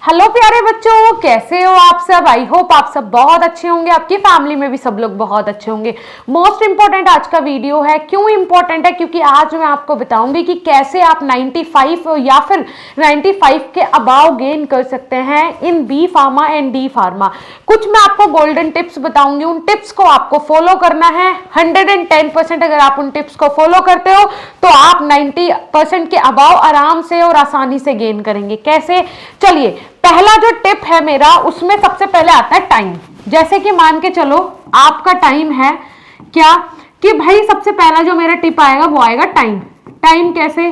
Hello प्यारे बच्चों, कैसे हो आप सब। आई होप आप सब बहुत अच्छे होंगे, आपकी फैमिली में भी सब लोग बहुत अच्छे होंगे। मोस्ट इंपॉर्टेंट आज का वीडियो है। क्यों इंपॉर्टेंट है? क्योंकि आज मैं आपको बताऊंगी कि कैसे आप 95 या फिर 95 के अबाव गेन कर सकते हैं in B pharma and D pharma. कुछ मैं आपको गोल्डन टिप्स बताऊंगी, उन टिप्स को आपको फॉलो करना है। 110% अगर आप उन टिप्स को फॉलो करते हो तो आप 90% के अबाव आराम से और आसानी से गेन करेंगे। कैसे? चलिए, पहला जो टिप है मेरा, उसमें सबसे पहले आता है टाइम। जैसे कि मान के चलो आपका टाइम है क्या कि भाई सबसे पहला जो मेरा टिप आएगा वो आएगा टाइम। टाइम कैसे?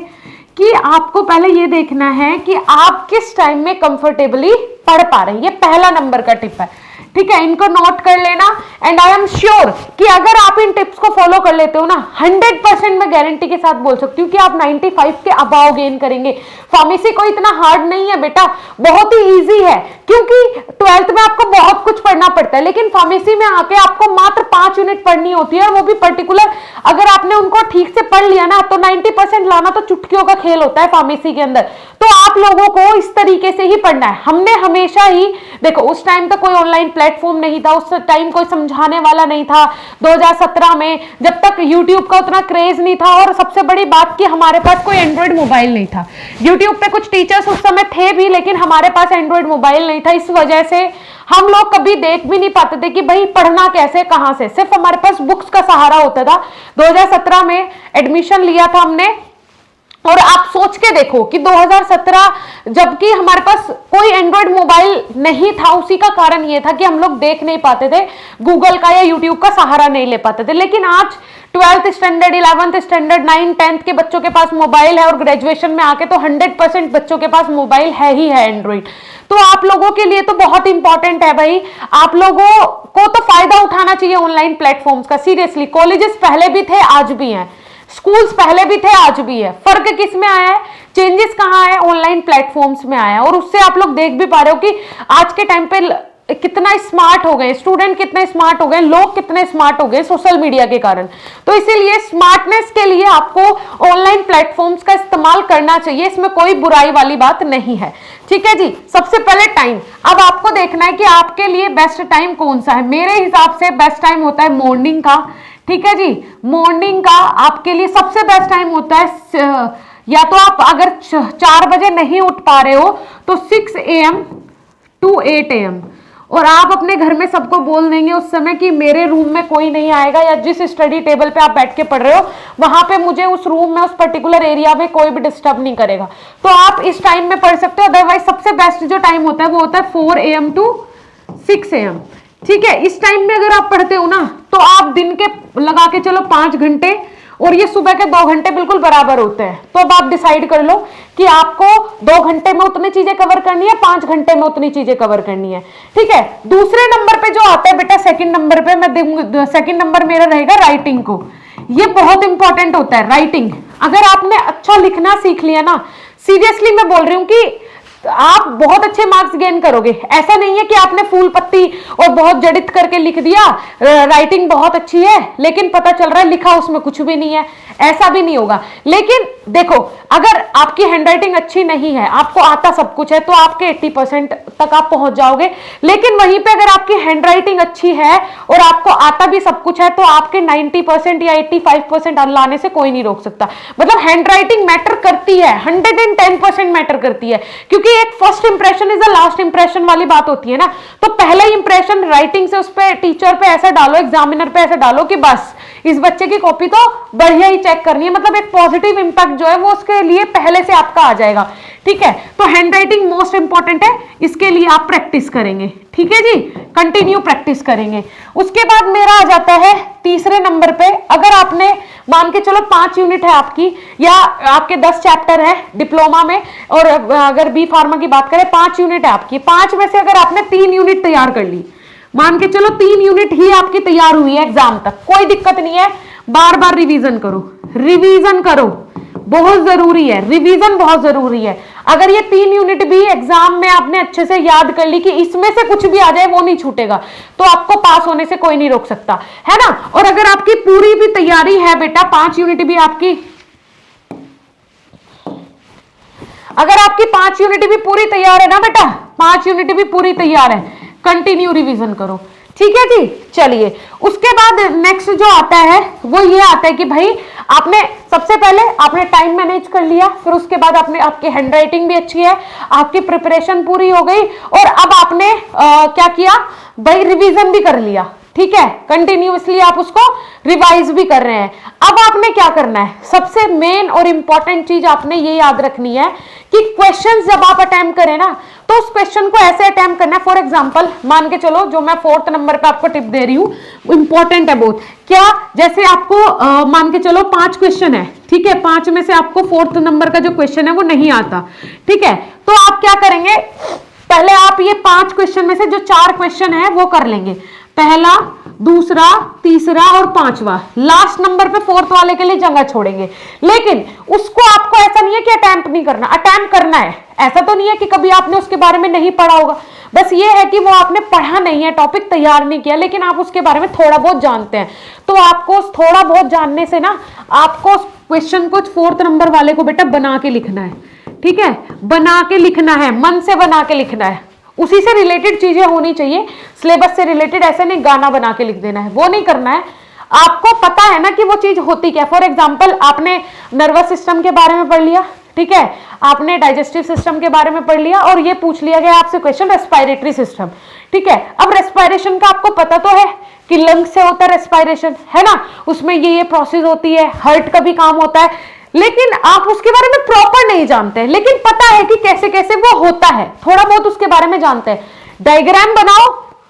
कि आपको पहले ये देखना है कि आप किस टाइम में कंफर्टेबली पढ़ पा रहे हैं। ये पहला नंबर का टिप है, ठीक है। इनको नोट कर लेना। एंड आई एम श्योर कि अगर आप इन टिप्स को फॉलो कर लेते हो ना, 100% मैं गारंटी के साथ बोल सकती हूँ कि आप 95 के अबाव गेन करेंगे। फार्मेसी कोई इतना हार्ड नहीं है बेटा, बहुत ही इजी है। क्योंकि 12th में आपको बहुत कुछ पढ़ना पड़ता है, लेकिन फार्मेसी में आके आपको मात्र 5 यूनिट पढ़नी होती है, और वो भी पर्टिकुलर। अगर आपने उनको ठीक से पढ़ लिया ना तो 90% लाना तो चुटकियों का खेल होता है फार्मेसी के अंदर। तो आप लोगों को इस तरीके से ही पढ़ना है। हमने हमेशा ही देखो, उस टाइम तो कोई ऑनलाइन प्लेटफॉर्म नहीं था, उस टाइम कोई समझाने वाला नहीं था। 2017 में जब तक यूट्यूब का उतना क्रेज नहीं था, और सबसे बड़ी बात कि हमारे पास कोई एंड्रॉइड मोबाइल नहीं था। यूट्यूब पे कुछ टीचर्स उस समय थे भी, लेकिन हमारे पास एंड्रॉइड मोबाइल नहीं था। इस वजह से हम लोग कभी देख भी नहीं पाते थे कि भाई पढ़ना कैसे, कहां से। सिर्फ हमारे पास बुक्स का सहारा होता था। 2017 में एडमिशन लिया था हमने, और आप सोच के देखो कि 2017 जबकि हमारे पास कोई एंड्रॉइड मोबाइल नहीं था, उसी का कारण ये था कि हम लोग देख नहीं पाते थे, गूगल का या यूट्यूब का सहारा नहीं ले पाते थे। लेकिन आज 12th standard, 11th standard, 9, 10th के बच्चों के पास मोबाइल है, और ग्रेजुएशन में आके तो 100% बच्चों के पास मोबाइल है ही है, एंड्रॉइड। तो आप लोगों के लिए तो बहुत इंपॉर्टेंट है भाई। आप लोगों को तो फायदा उठाना चाहिए ऑनलाइन प्लेटफॉर्म्स का। सीरियसली, कॉलेजेस पहले भी थे, आज भी हैं। स्कूल्स पहले भी थे, आज भी है। फर्क किस में आया है? चेंजेस कहां है? ऑनलाइन प्लेटफॉर्म्स में आया है। और उससे आप लोग देख भी पा रहे हो कि आज के टाइम पे कितना स्मार्ट हो गए स्टूडेंट, कितने स्मार्ट हो गए लोग, कितने स्मार्ट हो गए सोशल मीडिया के कारण। तो इसीलिए स्मार्टनेस के लिए आपको ऑनलाइन प्लेटफॉर्म्स का इस्तेमाल करना चाहिए, इसमें कोई बुराई वाली बात नहीं है, ठीक है जी। सबसे पहले टाइम। अब आपको देखना है कि आपके लिए बेस्ट टाइम कौन सा है। मेरे हिसाब से बेस्ट टाइम होता है मॉर्निंग का, ठीक है जी। मॉर्निंग का आपके लिए सबसे बेस्ट टाइम होता है, या तो आप अगर 4 बजे नहीं उठ पा रहे हो तो 6 AM to 8 AM, और आप अपने घर में सबको बोल देंगे उस समय कि मेरे रूम में कोई नहीं आएगा, या जिस स्टडी टेबल पे आप बैठ के पढ़ रहे हो वहां पे मुझे उस रूम में, उस पर्टिकुलर एरिया में कोई भी डिस्टर्ब नहीं करेगा। तो आप इस टाइम में पढ़ सकते हो। अदरवाइज सबसे बेस्ट जो टाइम होता है वो होता है 4 AM to 6 AM, ठीक है। इस टाइम में अगर आप पढ़ते हो ना तो आप दिन के लगा के चलो 5 घंटे, और ये सुबह के 2 घंटे बिल्कुल बराबर होते हैं। तो अब आप डिसाइड कर लो कि आपको 2 घंटे में उतनी चीजें कवर करनी है, 5 घंटे में उतनी चीजें कवर करनी है, ठीक है। दूसरे नंबर पे जो आता है बेटा, सेकंड नंबर पे मैं दूंगी, सेकंड नंबर मेरा रहेगा राइटिंग को। ये बहुत इंपॉर्टेंट होता है राइटिंग। अगर आपने अच्छा लिखना सीख लिया ना, सीरियसली मैं बोल रही हूँ कि आप बहुत अच्छे मार्क्स गेन करोगे। ऐसा नहीं है कि आपने फूल पत्ती और बहुत जड़ित करके लिख दिया, राइटिंग बहुत अच्छी है, लेकिन पता चल रहा है लिखा उसमें कुछ भी नहीं है, ऐसा भी नहीं होगा। लेकिन देखो, अगर आपकी हैंडराइटिंग अच्छी नहीं है, आपको आता सब कुछ है, तो आपके 80% तक आप पहुंच जाओगे। लेकिन वहीं पे अगर आपकी हैंडराइटिंग अच्छी है और आपको आता भी सब कुछ है, तो आपके 90% या 85% लाने से कोई नहीं रोक सकता। मतलब हैंडराइटिंग मैटर करती है, 110% मैटर करती है। क्योंकि एक first impression is a last impression वाली बात होती है ना। तो पहला इंप्रेशन राइटिंग से उस पे, टीचर पे ऐसा डालो, एग्जामिनर पे ऐसा डालो कि बस इस बच्चे की कॉपी तो बढ़िया ही चेक करनी है। मतलब एक पॉजिटिव इंपैक्ट जो है वो उसके लिए पहले से आपका आ जाएगा, ठीक है। तो हैंडराइटिंग मोस्ट इंपॉर्टेंट है, इसके लिए आप प्रैक्टिस करेंगे, ठीक है जी। कंटिन्यू प्रैक्टिस करेंगे। उसके बाद मेरा आ जाता है तीसरे नंबर पे। अगर आपने मान के चलो 5 यूनिट है आपकी, या आपके 10 चैप्टर है डिप्लोमा में, और अगर बी फार्मा की बात करें 5 यूनिट है आपकी, 5 में से अगर आपने 3 यूनिट तैयार कर ली, मान के चलो 3 यूनिट ही आपकी तैयार हुई है एग्जाम तक, कोई दिक्कत नहीं है। बार बार रिवीजन करो, रिवीजन करो, बहुत जरूरी है, रिवीजन बहुत जरूरी है। अगर ये 3 यूनिट भी एग्जाम में आपने अच्छे से याद कर ली कि इसमें से कुछ भी आ जाए वो नहीं छूटेगा, तो आपको पास होने से कोई नहीं रोक सकता, है ना। और अगर आपकी पूरी भी तैयारी है बेटा, 5 यूनिट भी आपकी, अगर आपकी 5 यूनिट भी पूरी तैयार है ना बेटा, 5 यूनिट भी पूरी तैयार है, कंटिन्यू रिवीजन करो। ठीक है जी। चलिए उसके बाद नेक्स्ट जो आता है वो ये आता है कि भाई आपने सबसे पहले आपने टाइम मैनेज कर लिया, फिर उसके बाद आपने आपकी हैंडराइटिंग भी अच्छी है, आपकी प्रिपरेशन पूरी हो गई, और अब आपने क्या किया भाई, रिवीजन भी कर लिया। ठीक है, कंटिन्यूअसली आप उसको रिवाइज भी कर रहे हैं। अब आपने क्या करना है, सबसे मेन और इंपॉर्टेंट चीज आपने ये याद रखनी है कि क्वेश्चंस जब आप अटेम्प्ट करें ना, तो उस क्वेश्चन को ऐसे अटेम्प्ट करना है। फॉर एग्जांपल मान के चलो, जो मैं 4th नंबर पे आपको टिप दे रही हूँ, इंपॉर्टेंट है बहुत। क्या, जैसे आपको मान के चलो 5 क्वेश्चन है, ठीक है, 5 में से आपको 4th नंबर का जो क्वेश्चन है वो नहीं आता, ठीक है, तो आप क्या करेंगे, पहले आप ये 5 क्वेश्चन में से जो 4 क्वेश्चन है वो कर लेंगे, पहला, दूसरा, तीसरा और 5वां। लास्ट नंबर पे 4th वाले के लिए जगह छोड़ेंगे। लेकिन उसको आपको ऐसा नहीं है कि अटेम्प्ट नहीं करना, अटेम्प्ट करना है। ऐसा तो नहीं है कि कभी आपने उसके बारे में नहीं पढ़ा होगा, बस ये है कि वो आपने पढ़ा नहीं है, टॉपिक तैयार नहीं किया, लेकिन आप उसके बारे में थोड़ा बहुत जानते हैं। तो आपको थोड़ा बहुत जानने से ना, आपको क्वेश्चन को 4th नंबर वाले को बेटा बना के लिखना है। ठीक है, बना के लिखना है, मन से बना के लिखना है, उसी से रिलेटेड चीजें होनी चाहिए, सिलेबस से रिलेटेड। ऐसे नहीं गाना बना के लिख देना है, वो नहीं करना है। आपको पता है ना कि वो चीज होती क्या। फॉर एग्जांपल आपने नर्वस सिस्टम के बारे में पढ़ लिया, ठीक है, आपने डाइजेस्टिव सिस्टम के बारे में पढ़ लिया, और ये पूछ लिया गया आपसे क्वेश्चन रेस्पिरेटरी सिस्टम, ठीक है। अब रेस्पिरेशन का आपको पता तो है कि लंग्स से होता है रेस्पिरेशन, है ना, उसमें ये प्रोसेस होती है, हार्ट का भी काम होता है, लेकिन आप उसके बारे में प्रॉपर नहीं जानते हैं, लेकिन पता है कि कैसे कैसे वो होता है, थोड़ा बहुत उसके बारे में जानते हैं। डायग्राम बनाओ,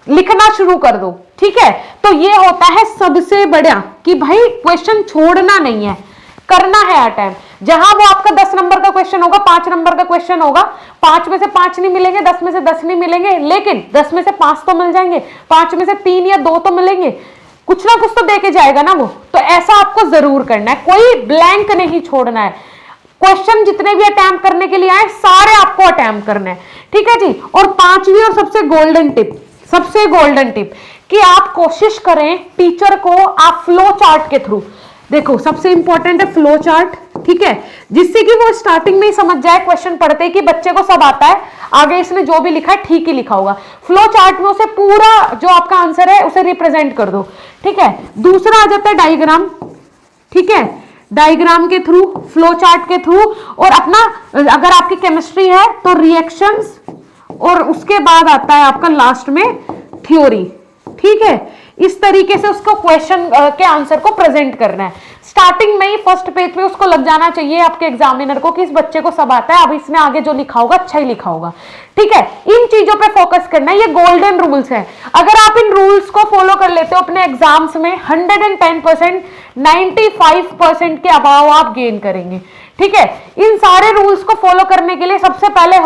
लिखना शुरू कर दो, ठीक है। तो ये होता है सबसे बड़ा कि भाई क्वेश्चन छोड़ना नहीं है, करना है अटेम्प्ट। जहां वो आपका 10 नंबर का क्वेश्चन होगा, 5 नंबर का क्वेश्चन होगा, 5 में से 5 नहीं मिलेंगे, 10 में से 10 नहीं मिलेंगे, लेकिन 10 में से 5 तो मिल जाएंगे, 5 में से 3 या 2 तो मिलेंगे, कुछ ना कुछ तो दे के जाएगा ना वो। तो ऐसा आपको जरूर करना है, कोई ब्लैंक नहीं छोड़ना है। क्वेश्चन जितने भी अटेम्प्ट करने के लिए आए, सारे आपको अटेम्प्ट करने हैं, ठीक है जी। और 5वीं और सबसे गोल्डन टिप, सबसे गोल्डन टिप कि आप कोशिश करें टीचर को आप फ्लो चार्ट के थ्रू, देखो सबसे इंपॉर्टेंट है फ्लो चार्ट, ठीक है, जिससे कि वो स्टार्टिंग में ही समझ जाए क्वेश्चन पढ़ते कि बच्चे को सब आता है, आगे इसने जो भी लिखा है ठीक ही लिखा होगा। फ्लो चार्ट में उसे पूरा जो आपका आंसर है उसे रिप्रेजेंट कर दो, ठीक है। दूसरा आ जाता है डायग्राम, ठीक है, डायग्राम के थ्रू, फ्लो चार्ट के थ्रू, और अपना अगर आपकी केमिस्ट्री है तो रिएक्शंस, और उसके बाद आता है आपका लास्ट में थ्योरी, ठीक है। इस तरीके से उसको क्वेश्चन के आंसर को प्रेजेंट करना है। स्टार्टिंग में ही फर्स्ट पेज पे उसको लग जाना चाहिए आपके एग्जामिनर को कि इस बच्चे को सब आता है, अब इसने आगे जो लिखा होगा अच्छा ही लिखा होगा, ठीक है। इन चीजों पे फोकस करना है, ये गोल्डन रूल्स है। अगर आप इन रूल्स को फॉलो कर लेते हो अपने एग्जाम्स में 110%, 95% के अबाव आप गेन करेंगे, ठीक है। इन सारे रूल्स को फॉलो करने के लिए सबसे पहले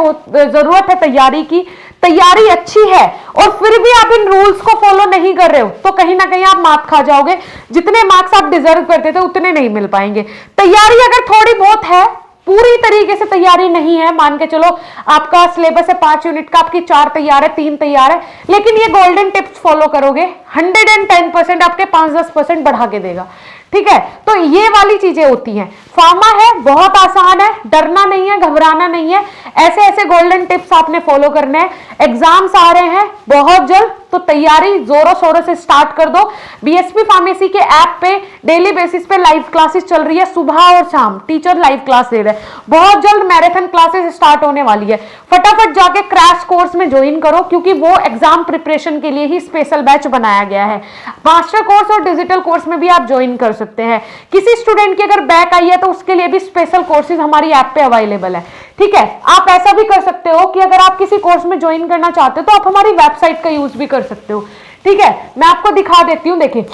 जरूरत है तैयारी की। तैयारी अच्छी है और फिर भी आप इन रूल्स को फॉलो नहीं कर रहे हो तो कहीं ना कहीं आप मात खा जाओगे। जितने मार्क्स आप डिजर्व करते थे उतने नहीं मिल पाएंगे। तैयारी अगर थोड़ी बहुत है, पूरी तरीके से तैयारी नहीं है, मान के चलो आपका सिलेबस है 5 यूनिट का, आपकी 4 तैयार है, 3 तैयार है, लेकिन ये गोल्डन टिप्स फॉलो करोगे 110% आपके 5-10% बढ़ा के देगा, ठीक है। तो ये वाली चीजें होती हैं। फार्मा है, बहुत आसान है, डरना नहीं है, घबराना नहीं है, ऐसे ऐसे गोल्डन टिप्स आपने फॉलो करने हैं। एग्जाम्स आ रहे हैं बहुत जल्द, तो तैयारी जोरों शोरों से स्टार्ट कर दो। बीएसपी फार्मेसी के ऐप पे डेली बेसिस पे लाइव क्लासेस चल रही है, सुबह और शाम टीचर लाइव क्लास दे रहे हैं। बहुत जल्द मैराथन क्लासेस स्टार्ट होने वाली है, फटाफट जाके क्रैश कोर्स में ज्वाइन करो, क्योंकि वो एग्जाम प्रिपरेशन के लिए ही स्पेशल बैच बनाया गया है। मास्टर कोर्स और डिजिटल कोर्स में भी आप ज्वाइन कर सकते हैं। किसी स्टूडेंट की अगर बैक आई है तो उसके लिए भी स्पेशल कोर्सेज हमारी ऐप पे अवेलेबल है, ठीक है। आप ऐसा भी कर सकते हो कि अगर आप किसी कोर्स में ज्वाइन करना चाहते हो तो आप हमारी वेबसाइट का यूज भी कर सकते हो, ठीक है। मैं आपको दिखा देती हूँ, देखिए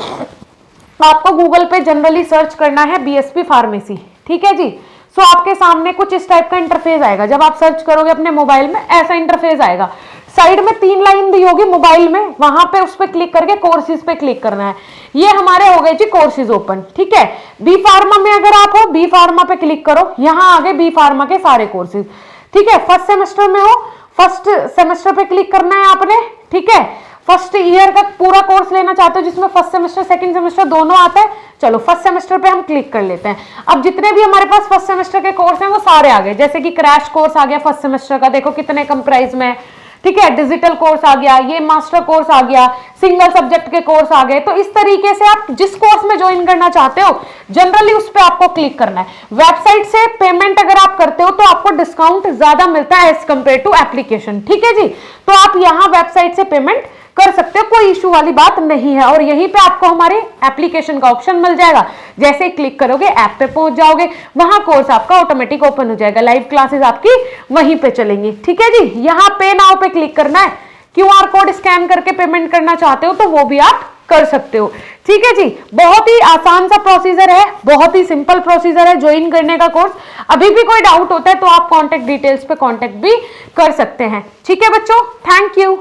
आपको गूगल पे जनरली सर्च करना है बीएसपी फार्मेसी, ठीक है जी। सो आपके सामने कुछ इस टाइप का इंटरफेस आएगा। जब आप सर्च करोगे अपने मोबाइल में ऐसा इंटरफेस आएगा, साइड में 3 लाइन दी होगी मोबाइल में, वहां पे उस पर क्लिक करके कोर्सेज पे क्लिक करना है। ये हमारे हो गए जी कोर्सेज ओपन, ठीक है। बी फार्मा में अगर आप हो, बी फार्मा पे क्लिक करो, यहाँ आगे बी फार्मा के सारे कोर्सेज, ठीक है। फर्स्ट सेमेस्टर में हो, फर्स्ट सेमेस्टर पे क्लिक करना है आपने, ठीक है। फर्स्ट ईयर का पूरा कोर्स लेना चाहते हो जिसमें फर्स्ट सेमेस्टर सेकंड सेमेस्टर दोनों आता है, चलो फर्स्ट सेमेस्टर पे हम क्लिक कर लेते हैं। अब जितने भी हमारे पास फर्स्ट सेमेस्टर के कोर्स हैं वो सारे आ गए, जैसे कि क्रैश कोर्स आ गया फर्स्ट सेमेस्टर का, देखो कितने कम प्राइस में, ठीक है, डिजिटल कोर्स आ गया, ये मास्टर कोर्स आ गया, सिंगल सब्जेक्ट के कोर्स आ गए। तो इस तरीके से आप जिस कोर्स में ज्वाइन करना चाहते हो जनरली उस पर आपको क्लिक करना है। वेबसाइट से पेमेंट अगर आप करते हो तो आपको डिस्काउंट ज्यादा मिलता है एज कंपेयर टू एप्लीकेशन। ठीक है जी, तो आप यहां वेबसाइट से पेमेंट कर सकते हो, कोई इशू वाली बात नहीं है। और यहीं पे आपको हमारे एप्लीकेशन का ऑप्शन मिल जाएगा, जैसे क्लिक करोगे ऐप पे पहुंच जाओगे, वहां कोर्स आपका ऑटोमेटिक ओपन हो जाएगा, लाइव क्लासेस आपकी वहीं पे चलेंगी। ठीक है जी, यहां पे नाउ पे क्लिक करना है, क्यूआर कोड स्कैन करके पेमेंट करना चाहते हो तो वो भी आप कर सकते हो। ठीक है जी, बहुत ही आसान सा प्रोसीजर है, बहुत ही सिंपल प्रोसीजर है ज्वाइन करने का कोर्स। अभी भी कोई डाउट होता है तो आप कॉन्टेक्ट डिटेल्स पे कॉन्टेक्ट भी कर सकते हैं। ठीक है बच्चों, थैंक यू।